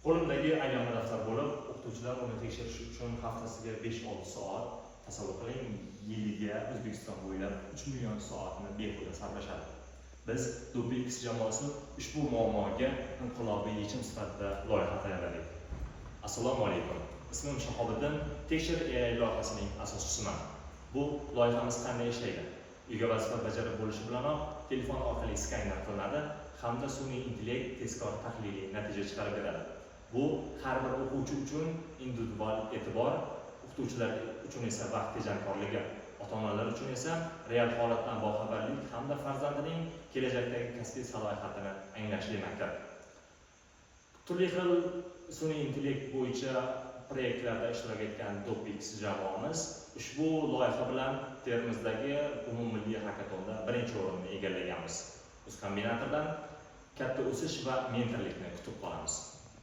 Qo'limdagi aylanma daftar bo'lib, o'qituvchilar uni tekshirish uchun haftasiga 5-6 soat, tasavvur qiling, yiliga O'zbekiston bo'ylab 3 million soatni behuda sarflashadi. Biz DoPix jamoasi ushbu muammoga inqilobiy yechim sifatida loyiha tayyorladik. Assalomu alaykum. Ismim Shahobiddin, Tekshir AI loyihasining asoschisiman. Bu loyihamiz qanday ishlaydi? Uyga vazifa bajarib bo'lishi bilanoq telefon orqali skaner qilinadi hamda sun'iy intellekt tezkor tahliliy natija chiqarib beradi. Bu har bir o'quvchi uchun individual e'tibor, o'qituvchilar uchun esa vaqt tejamkorligi, ota-onalar uchun esa real holatdan boxabarlik hamda farzandining kelajakdagi kasbiy salohiyatini anglash demakdir. Turli xil sun'iy intellekt bo'yicha proyektlarda ishtirok etgan DoPix jamoamiz ushbu loyiha bilan Termizdagi umummilliy hakatonda birinchi o'rinni egallaganmiz. O'z kombinatordan katta o'sish va mentorlikni kutib qolamiz.